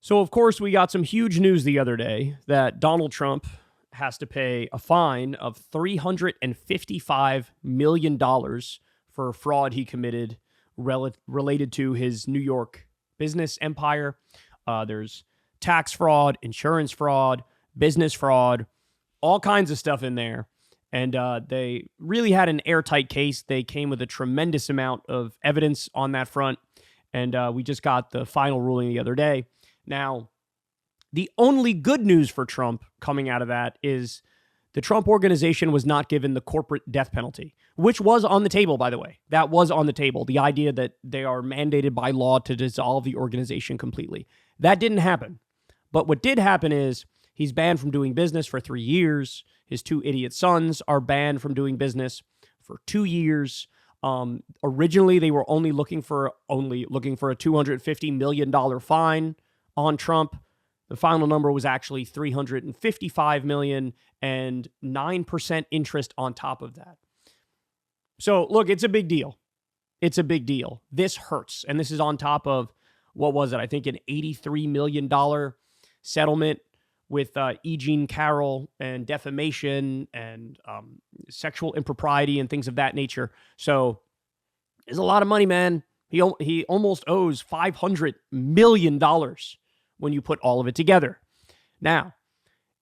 So, of course, we got some huge news the other day that Donald Trump has to pay a fine of $355 million for fraud he committed related to his New York business empire. There's tax fraud, insurance fraud, business fraud, all kinds of stuff in there. And they really had an airtight case. They came with a tremendous amount of evidence on that front. And we just got the final ruling the other day. Now, the only good news for Trump coming out of that is the Trump organization was not given the corporate death penalty, which was on the table, by the way. That was on the table, the idea that they are mandated by law to dissolve the organization completely. That didn't happen. But what did happen is he's banned from doing business for 3 years. His 2 idiot sons are banned from doing business for 2 years. Originally, they were only looking for a $250 million fine on Trump. The final number was actually $355 million and 9% interest on top of that. So, look, it's a big deal. It's a big deal. This hurts. And this is on top of, what was it? I think an $83 million settlement with E. Jean Carroll and defamation and sexual impropriety and things of that nature. So, there's a lot of money, man. He almost owes $500 million when you put all of it together. Now,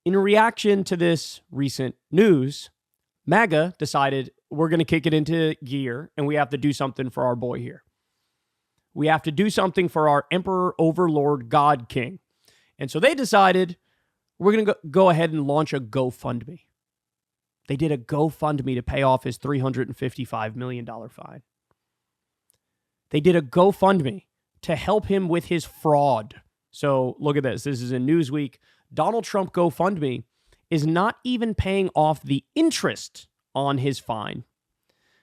in reaction to this recent news, MAGA decided we're going to kick it into gear and we have to do something for our boy here. We have to do something for our Emperor, Overlord, God King. And so they decided we're going to go ahead and launch a GoFundMe. They did a GoFundMe to pay off his $355 million fine. They did a GoFundMe to help him with his fraud. So look at this. This is in Newsweek. Donald Trump GoFundMe is not even paying off the interest on his fine.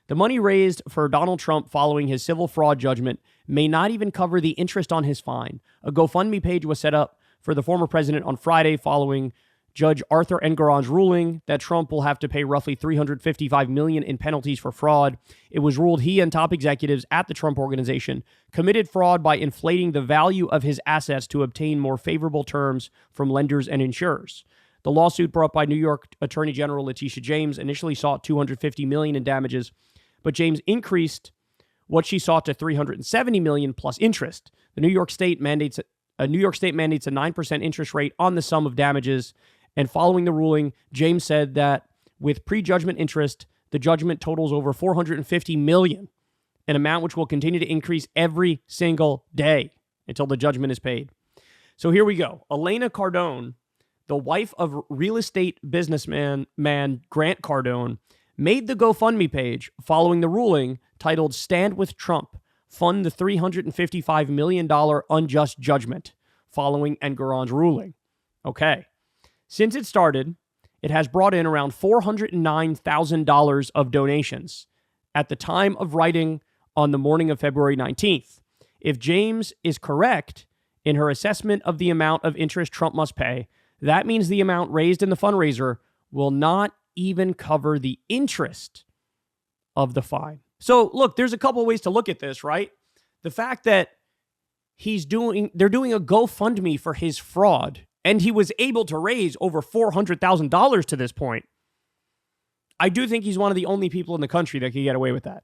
The money raised for Donald Trump following his civil fraud judgment may not even cover the interest on his fine. A GoFundMe page was set up for the former president on Friday following Judge Arthur Engoron's ruling that Trump will have to pay roughly $355 million in penalties for fraud. It was ruled he and top executives at the Trump organization committed fraud by inflating the value of his assets to obtain more favorable terms from lenders and insurers. The lawsuit brought by New York Attorney General Letitia James initially sought $250 million in damages, but James increased what she sought to $370 million plus interest. New York State mandates a 9% interest rate on the sum of damages. And following the ruling, James said that with prejudgment interest, the judgment totals over $450 million, an amount which will continue to increase every single day until the judgment is paid. So here we go. Elena Cardone, the wife of real estate businessman Grant Cardone, made the GoFundMe page following the ruling titled Stand with Trump, Fund the $355 million unjust judgment following Engoron's ruling. Okay. Since it started, it has brought in around $409,000 of donations at the time of writing on the morning of February 19th. If James is correct in her assessment of the amount of interest Trump must pay, that means the amount raised in the fundraiser will not even cover the interest of the fine. So, look, there's a couple ways to look at this, right? The fact that they're doing a GoFundMe for his fraud, and he was able to raise over $400,000 to this point. I do think he's one of the only people in the country that can get away with that.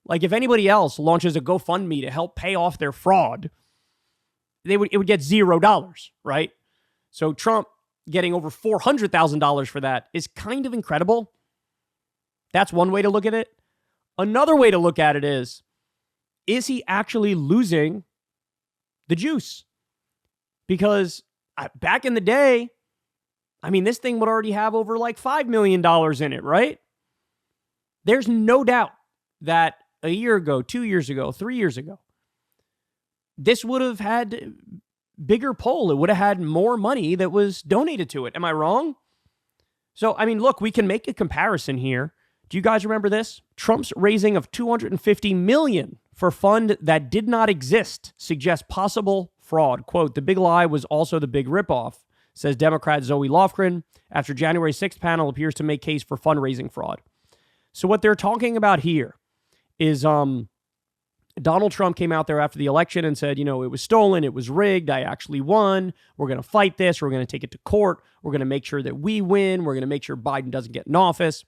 Like, if anybody else launches a GoFundMe to help pay off their fraud, it would get $0, right? So Trump getting over $400,000 for that is kind of incredible. That's one way to look at it. Another way to look at it is he actually losing the juice? Because back in the day, I mean, this thing would already have over like $5 million in it, right? There's no doubt that a year ago, 2 years ago, 3 years ago, this would have had bigger pull. It would have had more money that was donated to it. Am I wrong? So, I mean, look, we can make a comparison here. Do you guys remember this? Trump's raising of $250 million for fund that did not exist suggests possible fraud. Quote, the big lie was also the big ripoff, says Democrat Zoe Lofgren, after January 6th panel appears to make case for fundraising fraud. So what they're talking about here is Donald Trump came out there after the election and said, it was stolen, it was rigged, I actually won. We're going to fight this. We're going to take it to court. We're going to make sure that we win. We're going to make sure Biden doesn't get in office.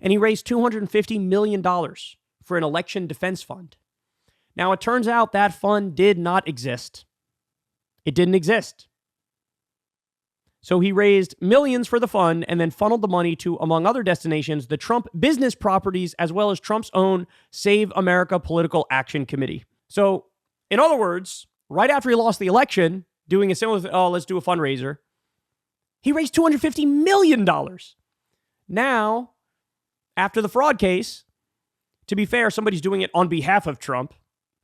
And he raised $250 million for an election defense fund. Now, it turns out that fund did not exist. It didn't exist. So he raised millions for the fund and then funneled the money to, among other destinations, the Trump business properties, as well as Trump's own Save America Political Action Committee. So, in other words, right after he lost the election, doing a similar, let's do a fundraiser, he raised $250 million. Now, after the fraud case, to be fair, somebody's doing it on behalf of Trump.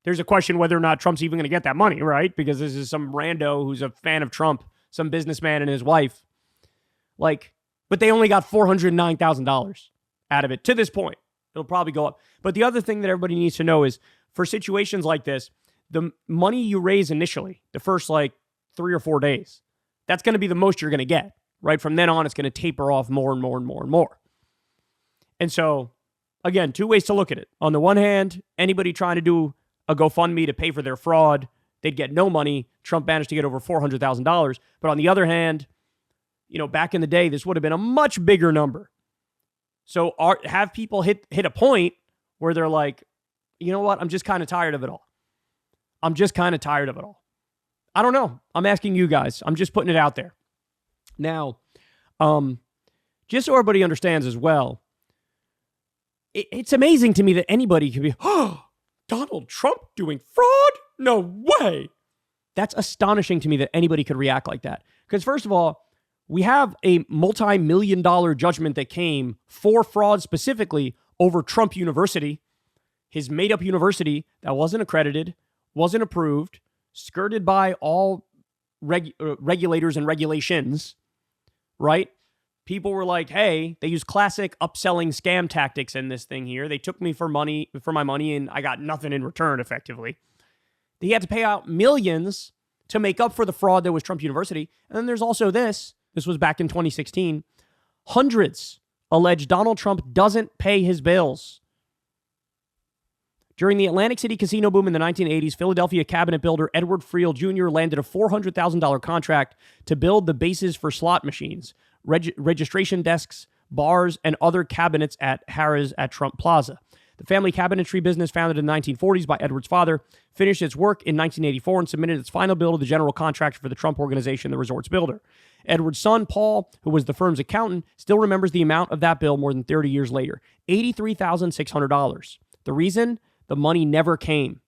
There's a question whether or not Trump's even going to get that money, right? Because this is some rando who's a fan of Trump, some businessman and his wife. But they only got $409,000 out of it to this point. It'll probably go up. But the other thing that everybody needs to know is for situations like this, the money you raise initially, the first 3 or 4 days, that's going to be the most you're going to get, right? From then on, it's going to taper off more and more and more and more. And so, again, two ways to look at it. On the one hand, anybody trying to do a GoFundMe to pay for their fraud, they'd get no money. Trump managed to get over $400,000. But on the other hand, back in the day, this would have been a much bigger number. So have people hit a point where they're like, you know what? I'm just kind of tired of it all. I don't know. I'm asking you guys. I'm just putting it out there. Now, just so everybody understands as well, it's amazing to me that anybody can be, Donald Trump doing fraud? No way. That's astonishing to me that anybody could react like that. Because first of all, we have a multi-million-dollar judgment that came for fraud specifically over Trump University, his made-up university that wasn't accredited, wasn't approved, skirted by all regulators and regulations, right? People were like, hey, they use classic upselling scam tactics in this thing here. They took me for my money, and I got nothing in return, effectively. He had to pay out millions to make up for the fraud that was Trump University. And then there's also this. This was back in 2016. Hundreds allege Donald Trump doesn't pay his bills. During the Atlantic City casino boom in the 1980s, Philadelphia cabinet builder Edward Friel Jr. landed a $400,000 contract to build the bases for slot machines, registration desks, bars, and other cabinets at Harrah's at Trump Plaza. The family cabinetry business, founded in the 1940s by Edward's father, finished its work in 1984 and submitted its final bill to the general contractor for the Trump Organization, the resort's builder. Edward's son, Paul, who was the firm's accountant, still remembers the amount of that bill more than 30 years later, $83,600. The reason? The money never came.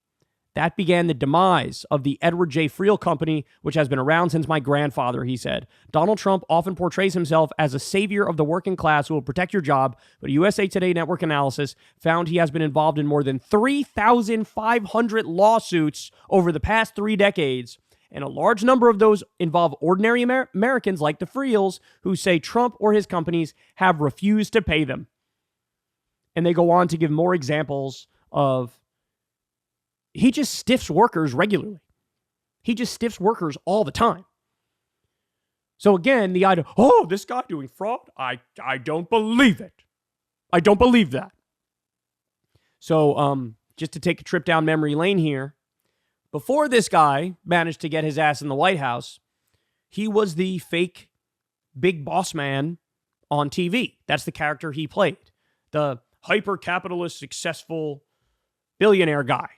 That began the demise of the Edward J. Friel Company, which has been around since my grandfather, he said. Donald Trump often portrays himself as a savior of the working class who will protect your job, but a USA Today network analysis found he has been involved in more than 3,500 lawsuits over the past 3 decades, and a large number of those involve ordinary Americans like the Friels who say Trump or his companies have refused to pay them. And they go on to give more examples of he just stiffs workers regularly. He just stiffs workers all the time. So again, the idea, this guy doing fraud? I don't believe it. I don't believe that. So just to take a trip down memory lane here, before this guy managed to get his ass in the White House, he was the fake big boss man on TV. That's the character he played. The hyper-capitalist, successful billionaire guy.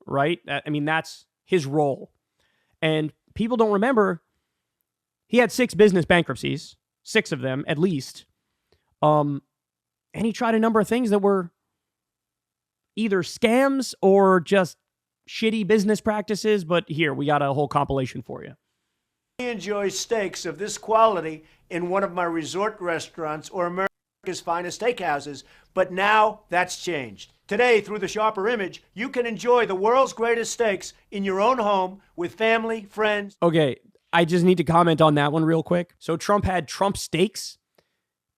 Right? I mean, that's his role. And people don't remember, he had 6 business bankruptcies, 6 of them at least. And he tried a number of things that were either scams or just shitty business practices. But here, we got a whole compilation for you. I enjoy steaks of this quality in one of my resort restaurants or America's finest steakhouses, but now that's changed. Today, through the Sharper Image, you can enjoy the world's greatest steaks in your own home with family, friends. Okay, I just need to comment on that one real quick. So Trump had Trump steaks,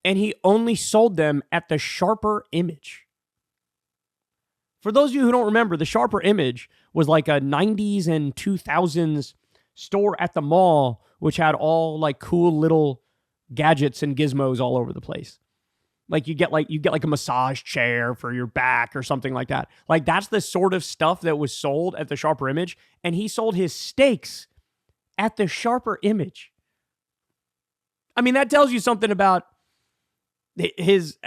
and he only sold them at the Sharper Image. For those of you who don't remember, the Sharper Image was like a 90s and 2000s store at the mall, which had all like cool little gadgets and gizmos all over the place. Like you get like a massage chair for your back or something like that. Like that's the sort of stuff that was sold at the Sharper Image, and he sold his steaks at the Sharper Image. I mean, that tells you something about his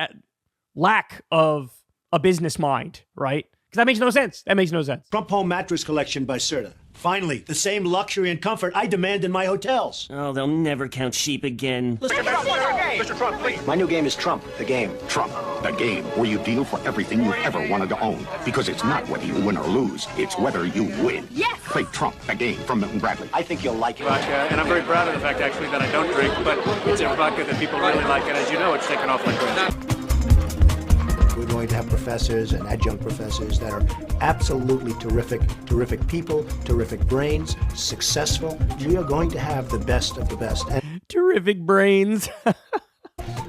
lack of a business mind, right? Because that makes no sense. That makes no sense. Trump Home Mattress Collection by Serta. Finally, the same luxury and comfort I demand in my hotels. Oh, they'll never count sheep again. Mr. Trump, please. My new game is Trump, the game. Trump, the game, where you deal for everything you've ever wanted to own. Because it's not whether you win or lose, it's whether you win. Yes! Play Trump, the game, from Milton Bradley. I think you'll like it. Vodka, and I'm very proud of the fact, actually, that I don't drink, but it's a vodka that people really like, and as you know, it's taken off like crazy. We're going to have professors and adjunct professors that are absolutely terrific people, terrific brains, successful. We are going to have the best of the best. And terrific brains.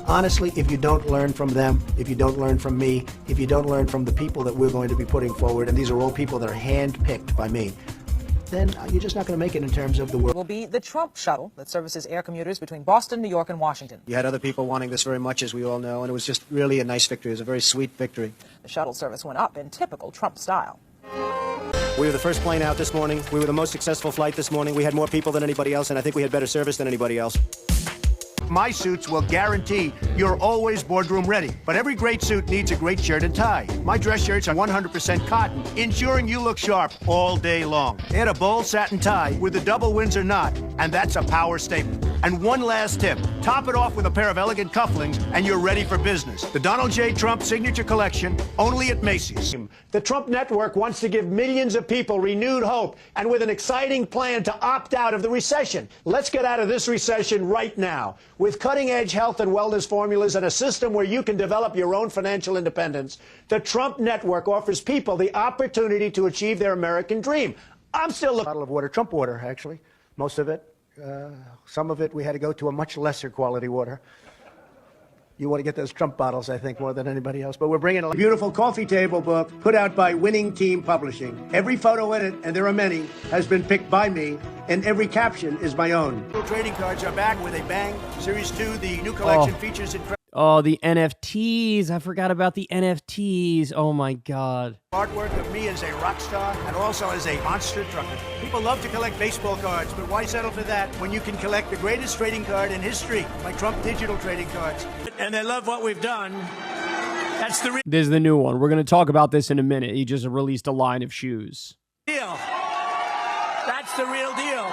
honestly, if you don't learn from them, if you don't learn from me, if you don't learn from the people that we're going to be putting forward, and these are all people that are handpicked by me, then you're just not going to make it in terms of the world. Will be the Trump shuttle that services air commuters between Boston, New York, and Washington. You had other people wanting this very much, as we all know, and it was just really a nice victory. It was a very sweet victory. The shuttle service went up in typical Trump style. We were the first plane out this morning. We were the most successful flight this morning. We had more people than anybody else, and I think we had better service than anybody else. My suits will guarantee you're always boardroom ready. But every great suit needs a great shirt and tie. My dress shirts are 100% cotton, ensuring you look sharp all day long. Add a bold satin tie with a double Windsor knot, and that's a power statement. And one last tip, top it off with a pair of elegant cufflinks, and you're ready for business. The Donald J. Trump Signature Collection, only at Macy's. The Trump Network wants to give millions of people renewed hope, and with an exciting plan to opt out of the recession. Let's get out of this recession right now. With cutting-edge health and wellness formulas and a system where you can develop your own financial independence, the Trump Network offers people the opportunity to achieve their American dream. I'm still looking. Bottle of water, Trump water, actually, most of it. Some of it we had to go to a much lesser quality water. You want to get those Trump bottles, I think, more than anybody else. But we're bringing a beautiful coffee table book put out by Winning Team Publishing. Every photo in it, and there are many, has been picked by me, and every caption is my own. Trading cards are back with a bang. Series 2, the new collection features incredible. Oh, the NFTs. I forgot about the NFTs. Oh, my God. Artwork of me as a rock star and also as a monster trucker. People love to collect baseball cards, but why settle for that when you can collect the greatest trading card in history, my Trump digital trading cards? And they love what we've done. That's the real This is the new one. We're going to talk about this in a minute. He just released a line of shoes. deal. That's the real deal.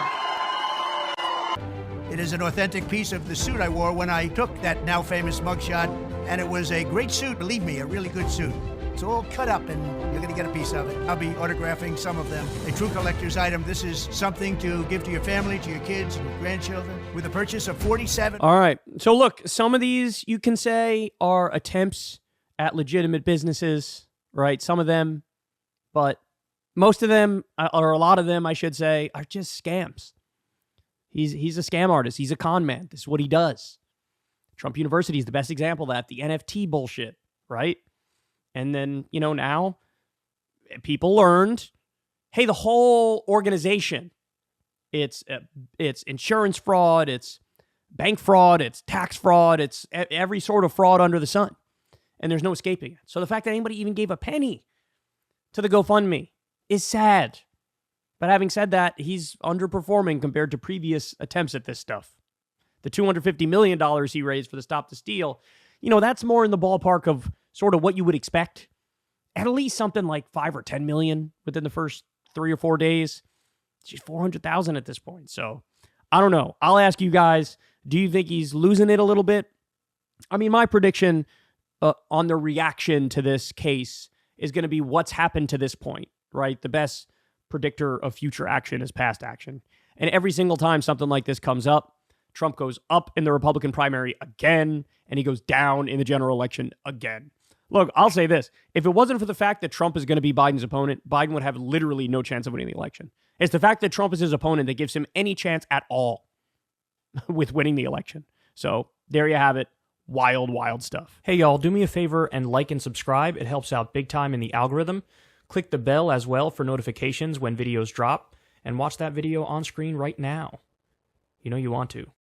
It is an authentic piece of the suit I wore when I took that now famous mugshot, and it was a great suit, believe me, a really good suit. It's all cut up, and you're going to get a piece of it. I'll be autographing some of them. A true collector's item. This is something to give to your family, to your kids and your grandchildren, with a purchase of 47. All right. So look, some of these you can say are attempts at legitimate businesses, right? Some of them, but most of them, or a lot of them, I should say, are just scams. He's a scam artist. He's a con man. This is what he does. Trump University is the best example of that. The NFT bullshit, right? And then, now people learned, hey, the whole organization, it's insurance fraud, it's bank fraud, it's tax fraud, it's every sort of fraud under the sun. And there's no escaping it. So the fact that anybody even gave a penny to the GoFundMe is sad. But having said that, he's underperforming compared to previous attempts at this stuff. The $250 million he raised for the Stop the Steal, that's more in the ballpark of sort of what you would expect. At least something like 5 or 10 million within the first 3 or 4 days. It's just 400,000 at this point. So I don't know. I'll ask you guys, do you think he's losing it a little bit? I mean, my prediction on the reaction to this case is going to be what's happened to this point, right? The best predictor of future action is past action. And every single time something like this comes up, Trump goes up in the Republican primary again, and he goes down in the general election again. Look, I'll say this. If it wasn't for the fact that Trump is going to be Biden's opponent, Biden would have literally no chance of winning the election. It's the fact that Trump is his opponent that gives him any chance at all with winning the election. So there you have it. Wild, wild stuff. Hey, y'all, do me a favor and like and subscribe. It helps out big time in the algorithm. Click the bell as well for notifications when videos drop, and watch that video on screen right now. You know you want to.